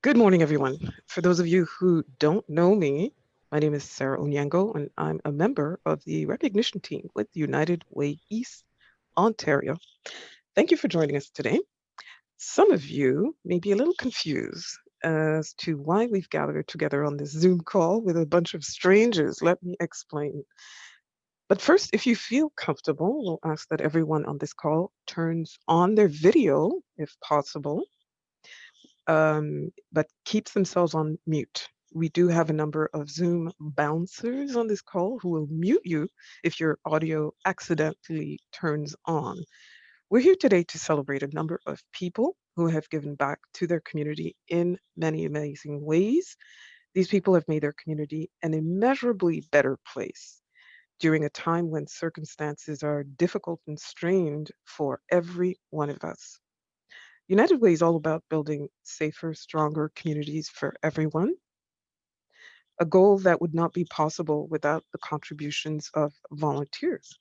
Good morning, everyone. For those of you who don't know me, my name is Sarah Onyango, and I'm a member of the recognition team with United Way East, Ontario. Thank you for joining us today. Some of you may be a little confused as to why we've gathered together on this Zoom call with a bunch of strangers. Let me explain. But first, if you feel comfortable, we'll ask that everyone on this call turns on their video if possible, but keeps themselves on mute. We do have a number of Zoom bouncers on this call who will mute you if your audio accidentally turns on. We're here today to celebrate a number of people who have given back to their community in many amazing ways. These people have made their community an immeasurably better place during a time when circumstances are difficult and strained for every one of us. United Way is all about building safer, stronger communities for everyone, a goal that would not be possible without the contributions of volunteers.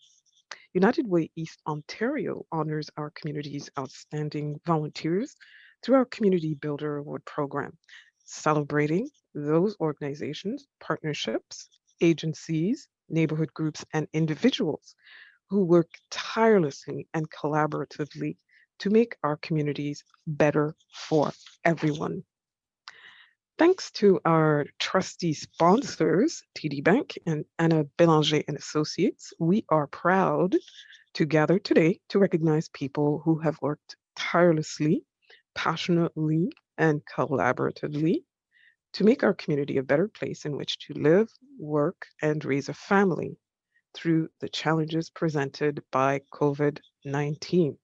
United Way East Ontario honors our community's outstanding volunteers through our Community Builder Award program, celebrating those organizations, partnerships, agencies, neighborhood groups, and individuals who work tirelessly and collaboratively to make our communities better for everyone. Thanks to our trusty sponsors, TD Bank and Anna Bélanger and Associates, we are proud to gather today to recognize people who have worked tirelessly, passionately, and collaboratively to make our community a better place in which to live, work, and raise a family through the challenges presented by COVID-19.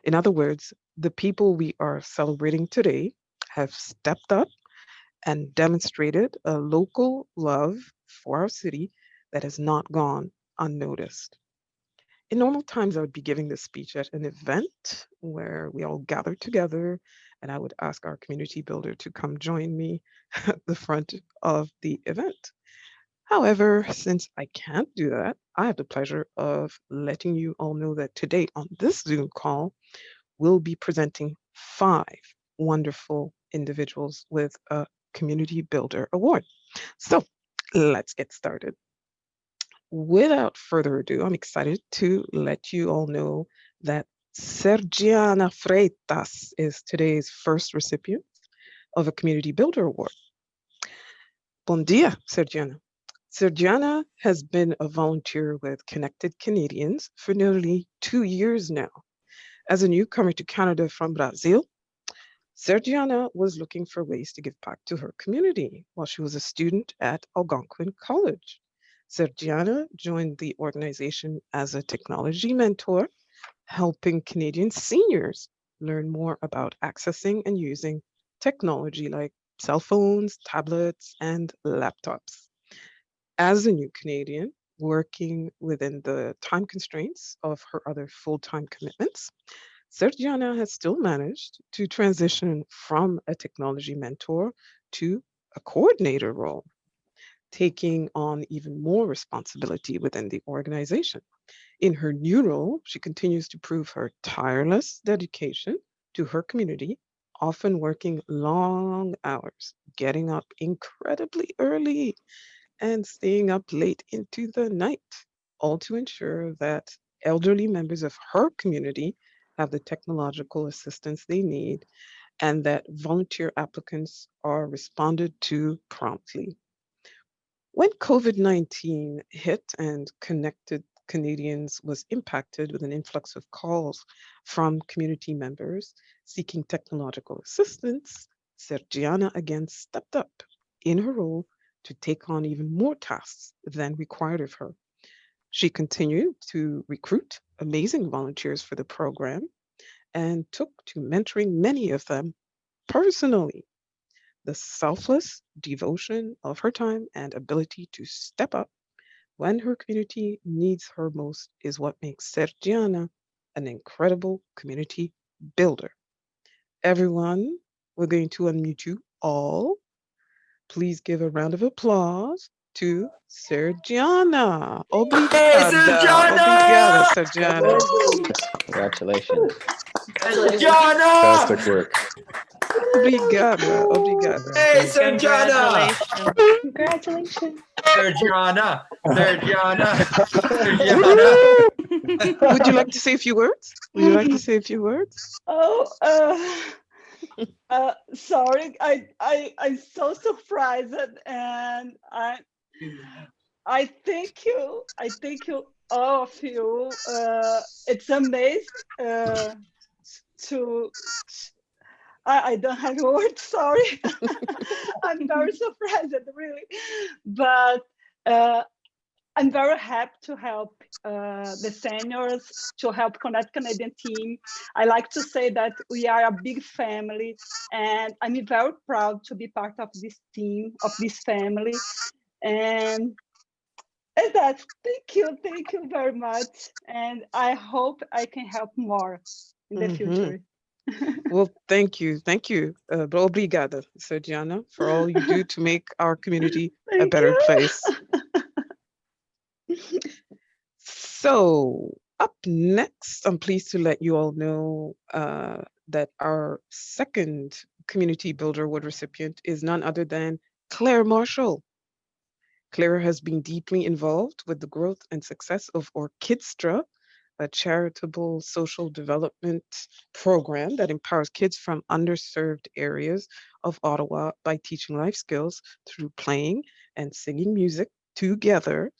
In other words, the people we are celebrating today have stepped up and demonstrated a local love for our city that has not gone unnoticed. In normal times, I would be giving this speech at an event where we all gather together, and I would ask our community builder to come join me at the front of the event. However, since I can't do that, I have the pleasure of letting you all know that today on this Zoom call, we'll be presenting 5 wonderful individuals with a Community Builder Award. So let's get started. Without further ado, I'm excited to let you all know that Sergiana Freitas is today's first recipient of a Community Builder Award. Bon dia, Sergiana. Sergiana has been a volunteer with Connected Canadians for nearly 2 years now. As a newcomer to Canada from Brazil, Sergiana was looking for ways to give back to her community while she was a student at Algonquin College. Sergiana joined the organization as a technology mentor, helping Canadian seniors learn more about accessing and using technology like cell phones, tablets, and laptops. As a new Canadian, working within the time constraints of her other full time commitments, Sergiana has still managed to transition from a technology mentor to a coordinator role, taking on even more responsibility within the organization. In her new role, she continues to prove her tireless dedication to her community, often working long hours, getting up incredibly early, and staying up late into the night, all to ensure that elderly members of her community have the technological assistance they need and that volunteer applicants are responded to promptly. When COVID-19 hit and Connected Canadians was impacted with an influx of calls from community members seeking technological assistance, Sergiana again stepped up in her role to take on even more tasks than required of her. She continued to recruit amazing volunteers for the program and took to mentoring many of them personally. The selfless devotion of her time and ability to step up when her community needs her most is what makes Sergiana an incredible community builder. Everyone, we're going to unmute you all. Please give a round of applause to Sergiana. Hey, Obrigada. Obrigada, Sergiana! Sergiana. Congratulations. Sergiana! Fantastic work. Obrigada, obrigada. Hey, Sergiano! Congratulations. Congratulations. Sergiana! Sergiana! Sergiana! Would you like to say a few words? Would you like to say a few words? Oh, sorry. I'm so surprised, and I thank you. I thank you, all of you. It's amazing to. I don't have words. Sorry. I'm very surprised, really, but. I'm very happy to help the seniors, to help Connect Canadian team. I like to say that we are a big family, and I'm very proud to be part of this team, of this family. And that, thank you very much. And I hope I can help more in the future. Well, thank you. Thank you. Obrigada, Sergiana, for all you do to make our community a better place. So, up next, I'm pleased to let you all know that our second Community Builder Award recipient is none other than Claire Marshall. Claire has been deeply involved with the growth and success of Orchestra, a charitable social development program that empowers kids from underserved areas of Ottawa by teaching life skills through playing and singing music together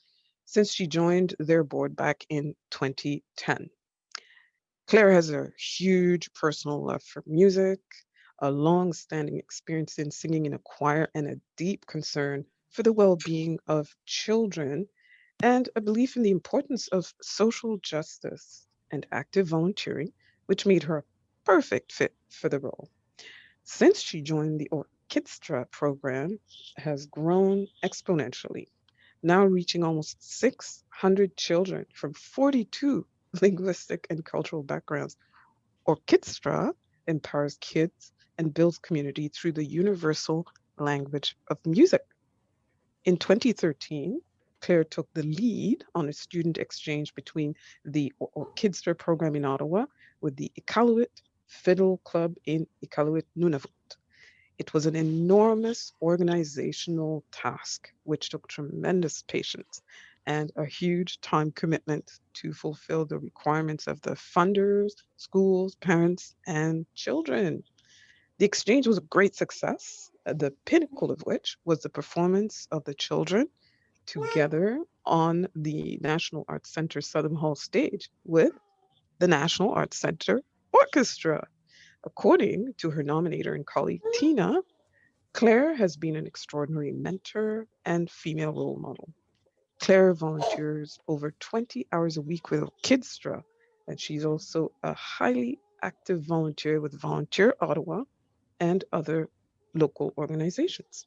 since she joined their board back in 2010. Claire has a huge personal love for music, a long standing experience in singing in a choir, and a deep concern for the well being of children, and a belief in the importance of social justice and active volunteering, which made her a perfect fit for the role. Since she joined the Orchestra program, has grown exponentially, now reaching almost 600 children from 42 linguistic and cultural backgrounds. Orchestra empowers kids and builds community through the universal language of music. In 2013, Claire took the lead on a student exchange between the Orchestra program in Ottawa with the Iqaluit Fiddle Club in Iqaluit, Nunavut. It was an enormous organizational task, which took tremendous patience and a huge time commitment to fulfill the requirements of the funders, schools, parents, and children. The exchange was a great success, the pinnacle of which was the performance of the children together on the National Arts Centre Southern Hall stage with the National Arts Centre Orchestra. According to her nominator and colleague Tina, Claire has been an extraordinary mentor and female role model. Claire volunteers over 20 hours a week with Orchestra, and she's also a highly active volunteer with Volunteer Ottawa and other local organizations.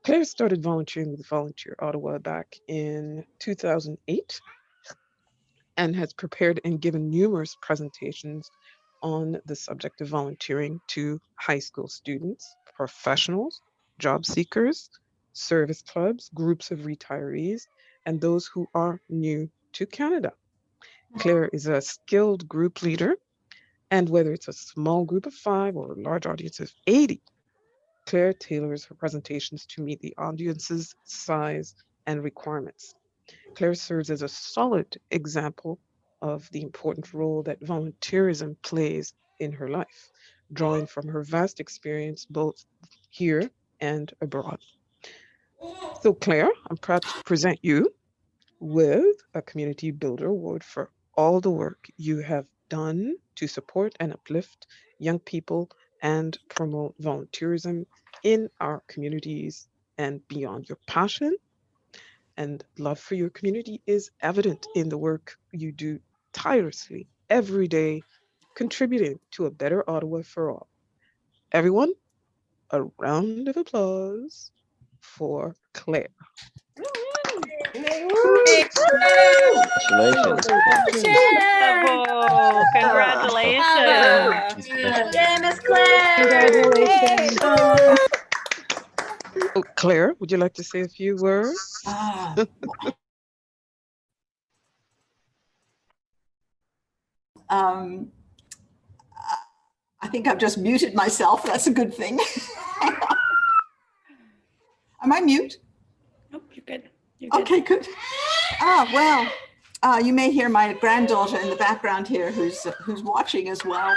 Claire started volunteering with Volunteer Ottawa back in 2008 and has prepared and given numerous presentations on the subject of volunteering to high school students, professionals, job seekers, service clubs, groups of retirees, and those who are new to Canada. Claire is a skilled group leader, and whether it's a small group of 5 or a large audience of 80, Claire tailors her presentations to meet the audience's size and requirements. Claire serves as a solid example of the important role that volunteerism plays in her life, drawing from her vast experience both here and abroad. So, Claire, I'm proud to present you with a Community Builder Award for all the work you have done to support and uplift young people and promote volunteerism in our communities and beyond. Your passion and love for your community is evident in the work you do tirelessly every day, contributing to a better Ottawa for all. Everyone, a round of applause for Claire. Congratulations. Bravo. Congratulations. Yay, Miss Claire! Congratulations. Oh, Claire, would you like to say a few words? Um, I think I've just muted myself. That's a good thing. Am I mute? Nope, you're good. You're good. Okay, good. You may hear my granddaughter in the background here who's watching as well.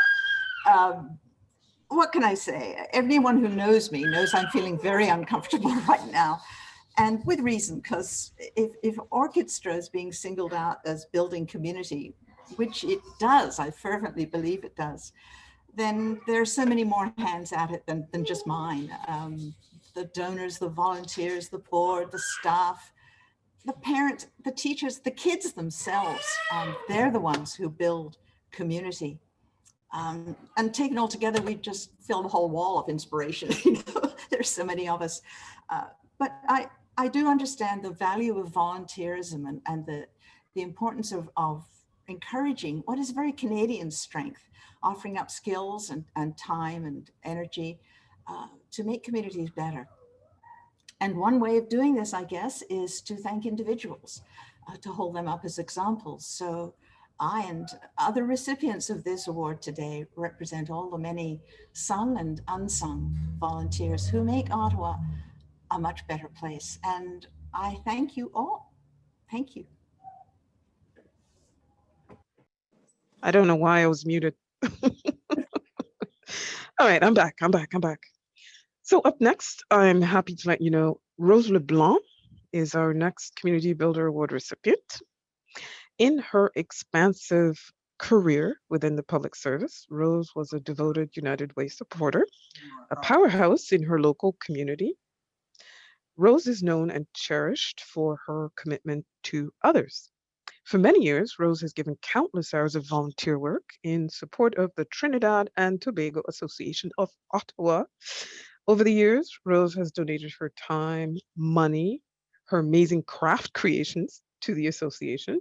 What can I say? Everyone who knows me knows I'm feeling very uncomfortable right now. And with reason, because if orchestra is being singled out as building community, which it does, I fervently believe it does, then there are so many more hands at it than just mine. The donors, the volunteers, the board, the staff, the parents, the teachers, the kids themselves, they're the ones who build community. And taken all together, we just fill the whole wall of inspiration. There's so many of us. But I do understand the value of volunteerism and the importance of encouraging what is very Canadian strength, offering up skills and time and energy to make communities better. And one way of doing this, I guess, is to thank individuals, to hold them up as examples. So I and other recipients of this award today represent all the many sung and unsung volunteers who make Ottawa a much better place. And I thank you all. Thank you. I don't know why I was muted. All right, I'm back. So up next, I'm happy to let you know Rose LeBlanc is our next Community Builder Award recipient. In her expansive career within the public service, Rose was a devoted United Way supporter, a powerhouse in her local community. Rose is known and cherished for her commitment to others. For many years, Rose has given countless hours of volunteer work in support of the Trinidad and Tobago Association of Ottawa. Over the years, Rose has donated her time, money, her amazing craft creations to the association.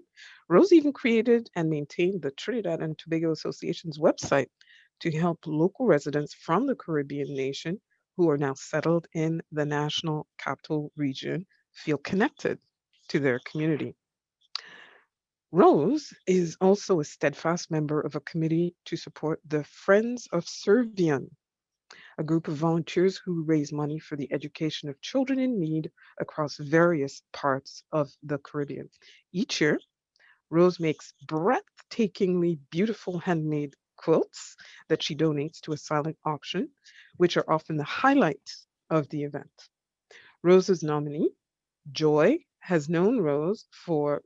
Rose even created and maintained the Trinidad and Tobago Association's website to help local residents from the Caribbean nation who are now settled in the National Capital Region feel connected to their community. Rose is also a steadfast member of a committee to support the Friends of Sergiano, a group of volunteers who raise money for the education of children in need across various parts of the Caribbean. Each year, Rose makes breathtakingly beautiful handmade quilts that she donates to a silent auction, which are often the highlight of the event. Rose's nominee, Joy, has known Rose for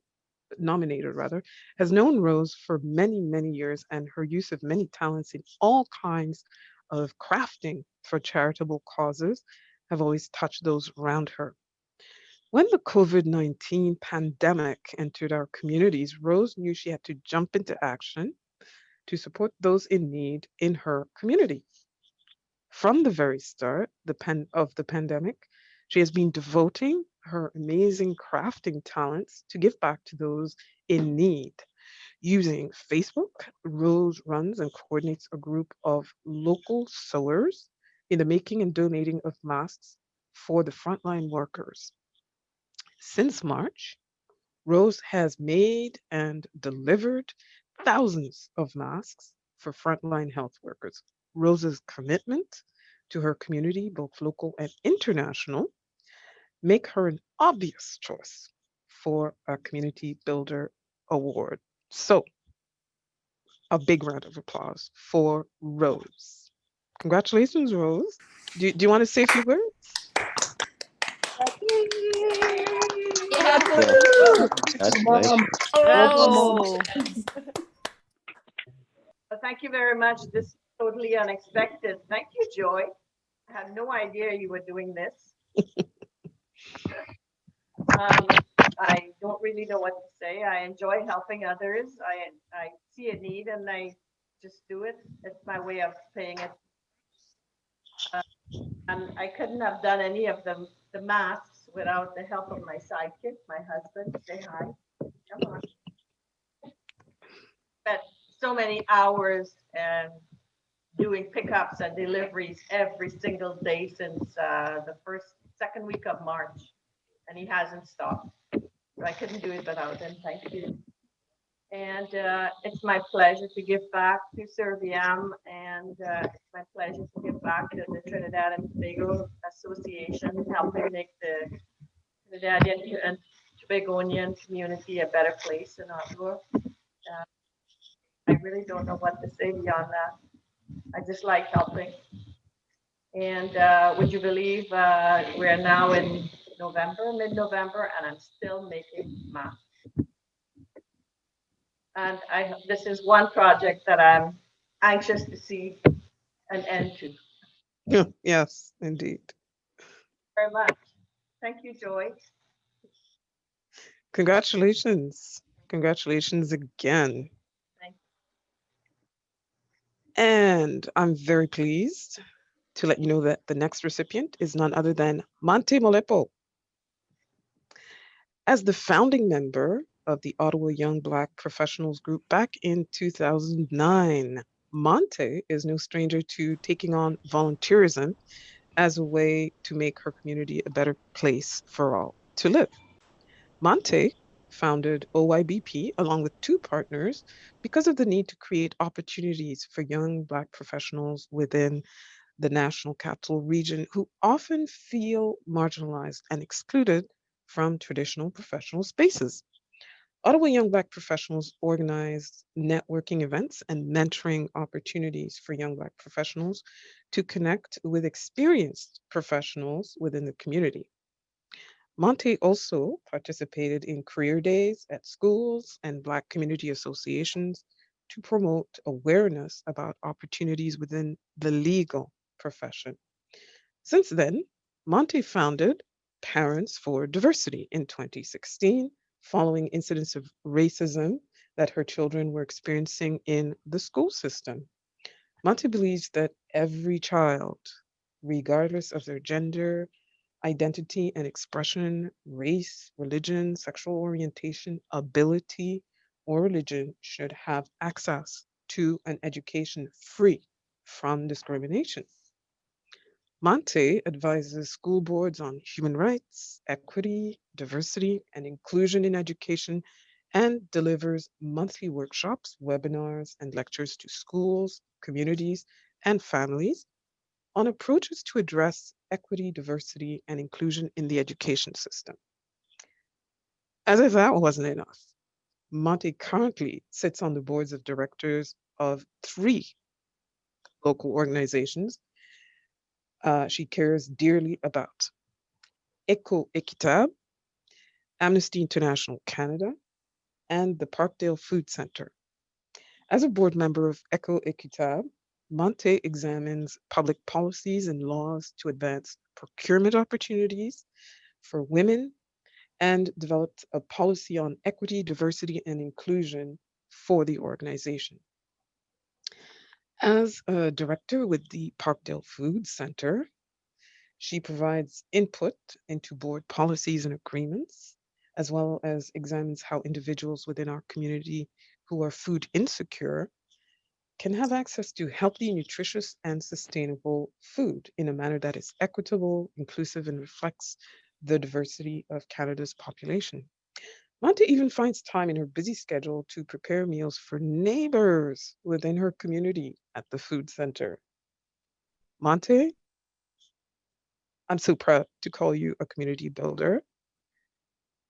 nominated rather, has known Rose for many, many years, and her use of many talents in all kinds of crafting for charitable causes have always touched those around her. When the COVID-19 pandemic entered our communities, Rose knew she had to jump into action to support those in need in her community. From the very start of the pandemic, she has been devoting her amazing crafting talents to give back to those in need. Using Facebook, Rose runs and coordinates a group of local sewers in the making and donating of masks for the frontline workers. Since March, Rose has made and delivered thousands of masks for frontline health workers. Rose's commitment to her community, both local and international, make her an obvious choice for a Community Builder Award. So, a big round of applause for Rose. Congratulations, Rose. Do you want to say a few words? Congratulations. Oh, Well, thank you very much. This is totally unexpected. Thank you, Joy. I had no idea you were doing this. I don't really know what to say. I enjoy helping others. I see a need and I just do it. It's my way of paying it. And I couldn't have done any of the masks without the help of my sidekick, my husband. Say hi. Come on. Spent so many hours and doing pickups and deliveries every single day since the second week of March, and he hasn't stopped. So I couldn't do it without him. Thank you. And it's my pleasure to give back to Sergiano, and it's my pleasure to give back to the Trinidad and Tobago Association, helping make the Trinidadian and Tobagonian community a better place in Ottawa. I really don't know what to say beyond that. I just like helping. And would you believe we're now in November, mid-November, and I'm still making masks. And this is one project that I'm anxious to see an end to. Yes, indeed. Very much. Thank you, Joy. Congratulations. Congratulations again. Thank And I'm very pleased to let you know that the next recipient is none other than Monte Molepo. As the founding member of the Ottawa Young Black Professionals Group back in 2009, Monte is no stranger to taking on volunteerism as a way to make her community a better place for all to live. Monte founded OYBP along with two partners because of the need to create opportunities for young Black professionals within the National Capital Region who often feel marginalized and excluded from traditional professional spaces. Ottawa Young Black Professionals organized networking events and mentoring opportunities for young Black professionals to connect with experienced professionals within the community. Monte also participated in career days at schools and Black community associations to promote awareness about opportunities within the legal profession. Since then, Monte founded Parents for Diversity in 2016, following incidents of racism that her children were experiencing in the school system. Monte believes that every child, regardless of their gender, identity and expression, race, religion, sexual orientation, ability, or religion, should have access to an education free from discrimination. Monte advises school boards on human rights, equity, diversity, and inclusion in education, and delivers monthly workshops, webinars, and lectures to schools, communities, and families on approaches to address equity, diversity, and inclusion in the education system. As if that wasn't enough, Monte currently sits on the boards of directors of three local organizations she cares dearly about: Eco Equitable, Amnesty International Canada, and the Parkdale Food Center. As a board member of Eco Equitable, Monte examines public policies and laws to advance procurement opportunities for women and developed a policy on equity, diversity, and inclusion for the organization. As a director with the Parkdale Food Center, she provides input into board policies and agreements, as well as examines how individuals within our community who are food insecure can have access to healthy, nutritious, and sustainable food in a manner that is equitable, inclusive, and reflects the diversity of Canada's population. Monte even finds time in her busy schedule to prepare meals for neighbors within her community at the food center. Monte, I'm so proud to call you a community builder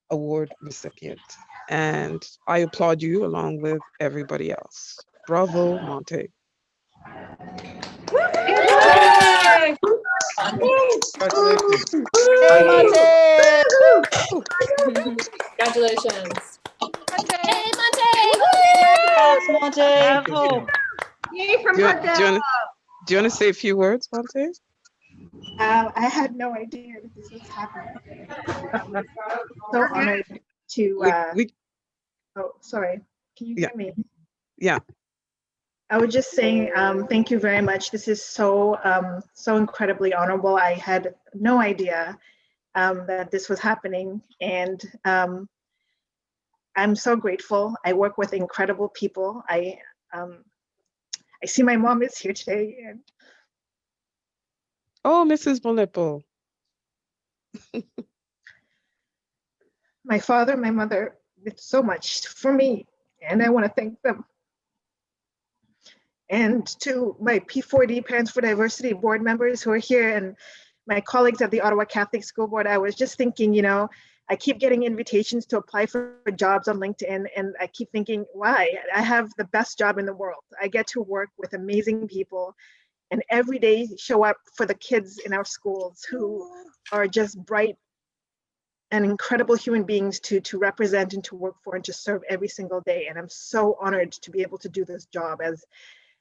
award recipient, and I applaud you along with everybody else. Bravo, Monte. Congratulations. Congratulations. Hey, Yes, Monte. Bravo. Yay from Do you, Parkdale. do you want to say a few words, Monte? I had no idea that this was happening. So honored to. We Oh, sorry. Can you yeah, hear me? yeah. I was just saying, thank you very much. This is so incredibly honorable. I had no idea that this was happening, and I'm so grateful. I work with incredible people. I see my mom is here today, and Oh, Mrs. Molepo. my father, my mother did so much for me, and I want to thank them. And to my P4D Parents for Diversity board members who are here and my colleagues at the Ottawa Catholic School Board, I was just thinking, you know, I keep getting invitations to apply for jobs on LinkedIn, and I keep thinking, why? I have the best job in the world. I get to work with amazing people and every day show up for the kids in our schools who are just bright and incredible human beings to represent and to work for and to serve every single day. And I'm so honored to be able to do this job.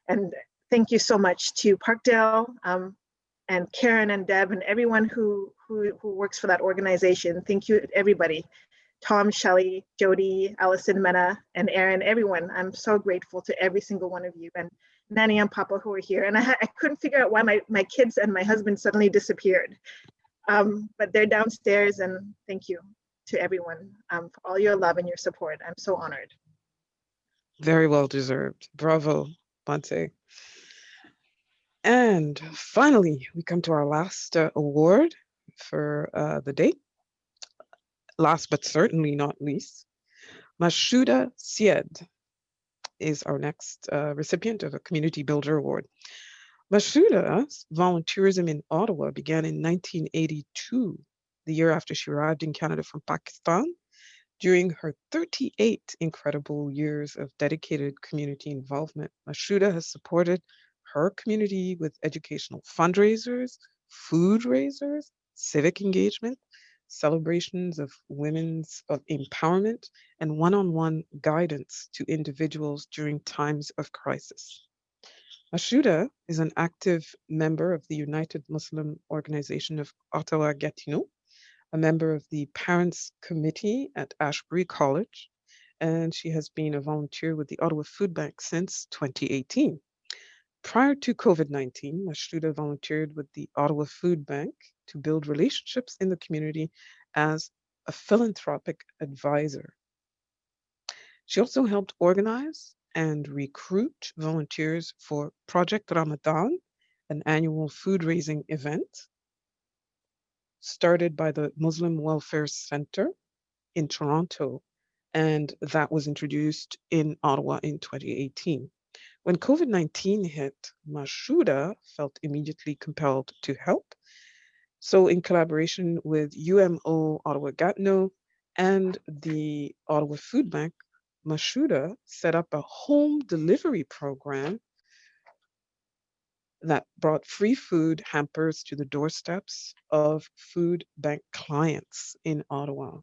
And thank you so much to Parkdale and Karen and Deb and everyone who works for that organization. Thank you, everybody. Tom, Shelley, Jody, Allison, Mena, and Aaron, everyone. I'm so grateful to every single one of you, and Nanny and Papa who are here. And I couldn't figure out why my kids and my husband suddenly disappeared. But they're downstairs, and thank you to everyone for all your love and your support. I'm so honored. Very well deserved. Bravo, Monte. And finally, we come to our last award for the day. Last but certainly not least, Mashuda Syed is our next recipient of a Community Builder Award. Mashuda's volunteerism in Ottawa began in 1982, the year after she arrived in Canada from Pakistan. During her 38 incredible years of dedicated community involvement, Mashuda has supported her community with educational fundraisers, food raisers, civic engagement, celebrations of women's empowerment, and one-on-one guidance to individuals during times of crisis. Mashuda is an active member of the United Muslim Organization of Ottawa-Gatineau, a member of the Parents Committee at Ashbury College, and she has been a volunteer with the Ottawa Food Bank since 2018. Prior to COVID-19, Mashuda volunteered with the Ottawa Food Bank to build relationships in the community as a philanthropic advisor. She also helped organize and recruit volunteers for Project Ramadan, an annual food raising event started by the Muslim Welfare Center in Toronto, and that was introduced in Ottawa in 2018. When COVID-19 hit, Mashuda felt immediately compelled to help. So in collaboration with UMO Ottawa-Gatineau and the Ottawa Food Bank, Mashuda set up a home delivery program that brought free food hampers to the doorsteps of food bank clients in Ottawa.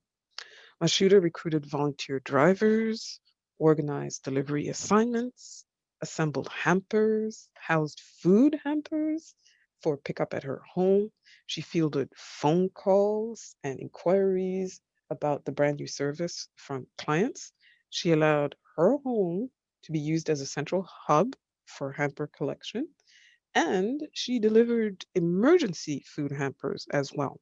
Mashuda recruited volunteer drivers, organized delivery assignments, assembled hampers, housed food hampers for pickup at her home. She fielded phone calls and inquiries about the brand new service from clients. She allowed her home to be used as a central hub for hamper collection, and she delivered emergency food hampers as well.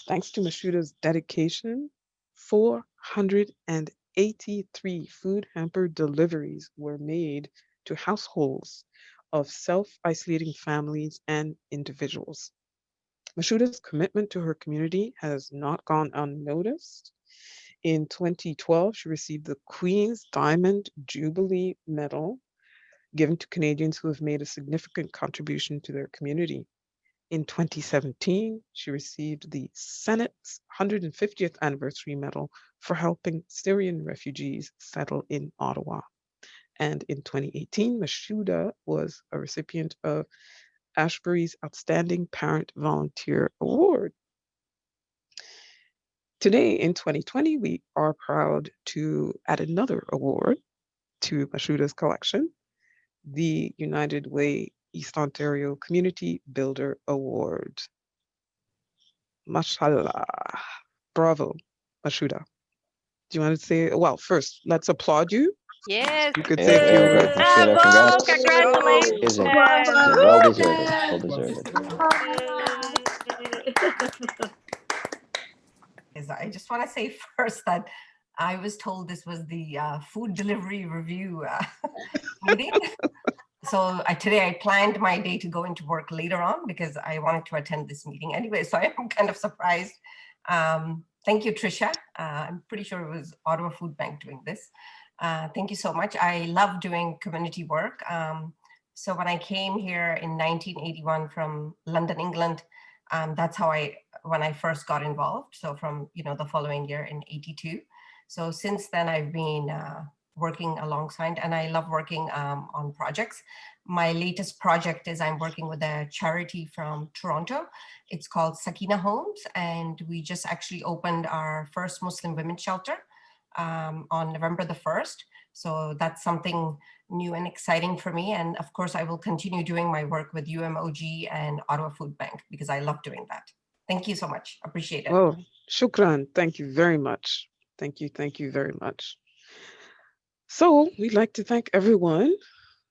Thanks to Mashuda's dedication, 483 food hamper deliveries were made to households of self-isolating families and individuals. Mashuda's commitment to her community has not gone unnoticed. In 2012, she received the Queen's Diamond Jubilee Medal, given to Canadians who have made a significant contribution to their community. In 2017, she received the Senate's 150th Anniversary Medal for helping Syrian refugees settle in Ottawa. And in 2018, Mashuda was a recipient of Ashbury's Outstanding Parent Volunteer Award. Today, in 2020, we are proud to add another award to Mashuda's collection, the United Way East Ontario Community Builder Award. Mashallah. Bravo, Mashuda. Do you want to say, well, first, let's applaud you. Yes. You could say a few words. Mashuda, Bravo! congrats. Congratulations! Amazing. Well deserved. Well deserved. I just want to say first that I was told this was the food delivery review meeting. So today I planned my day to go into work later on because I wanted to attend this meeting anyway. So I'm kind of surprised. Thank you, Tricia. I'm pretty sure it was Ottawa Food Bank doing this. Thank you so much. I love doing community work. So when I came here in 1981 from London, England, that's how when I first got involved. So from, the following year in 82. So since then I've been working alongside, and I love working on projects. My latest project is I'm working with a charity from Toronto. It's called Sakina Homes, and we just actually opened our first Muslim women's shelter on November the 1st. So that's something new and exciting for me. And of course, I will continue doing my work with UMOG and Ottawa Food Bank because I love doing that. Thank you so much. Appreciate it. Oh, shukran. Thank you very much. Thank you very much. So we'd like to thank everyone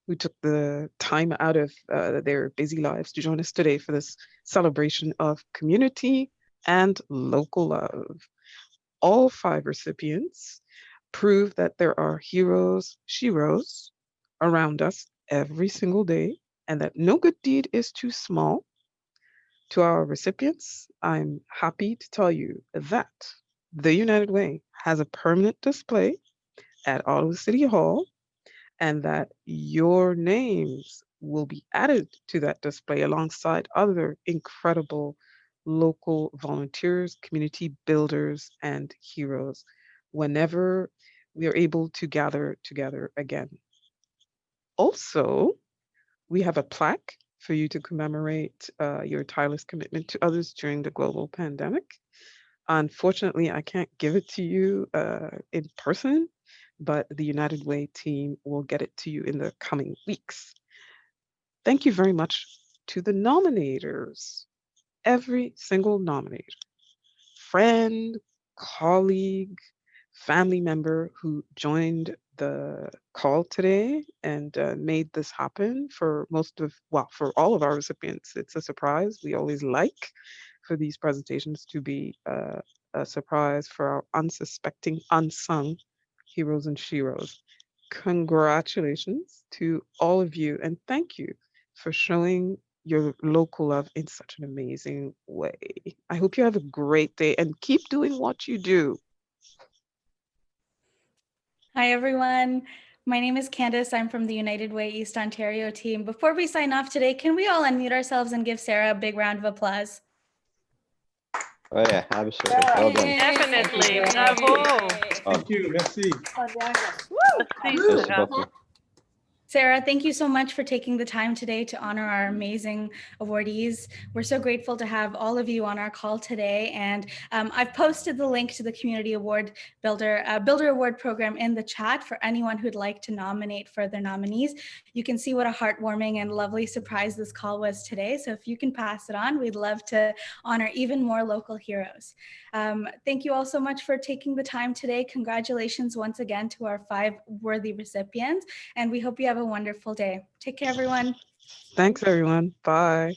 who took the time out of their busy lives to join us today for this celebration of community and local love. All 5 recipients prove that there are heroes, sheroes around us every single day, and that no good deed is too small. To our recipients, I'm happy to tell you that the United Way has a permanent display at Ottawa City Hall, and that your names will be added to that display alongside other incredible local volunteers, community builders, and heroes whenever we are able to gather together again. Also, we have a plaque for you to commemorate your tireless commitment to others during the global pandemic. Unfortunately, I can't give it to you in person, but the United Way team will get it to you in the coming weeks. Thank you very much to the nominators, every single nominator, friend, colleague, family member who joined the call today and made this happen for for all of our recipients. It's a surprise. We always like for these presentations to be a surprise for our unsuspecting, unsung heroes and sheroes. Congratulations to all of you, and thank you for showing your local love in such an amazing way. I hope you have a great day and keep doing what you do. Hi, everyone. My name is Candace. I'm from the United Way East Ontario team. Before we sign off today, can we all unmute ourselves and give Sarah a big round of applause? Oh yeah, absolutely. Well done. Definitely. Bravo. Thank you. Merci. Merci beaucoup. Sarah, thank you so much for taking the time today to honor our amazing awardees. We're so grateful to have all of you on our call today. And I've posted the link to the Community Award Builder Award Program in the chat for anyone who'd like to nominate for their nominees. You can see what a heartwarming and lovely surprise this call was today. So if you can pass it on, we'd love to honor even more local heroes. Thank you all so much for taking the time today. Congratulations once again to our 5 worthy recipients. And we hope you have a wonderful day. Take care, everyone. Thanks, everyone. Bye.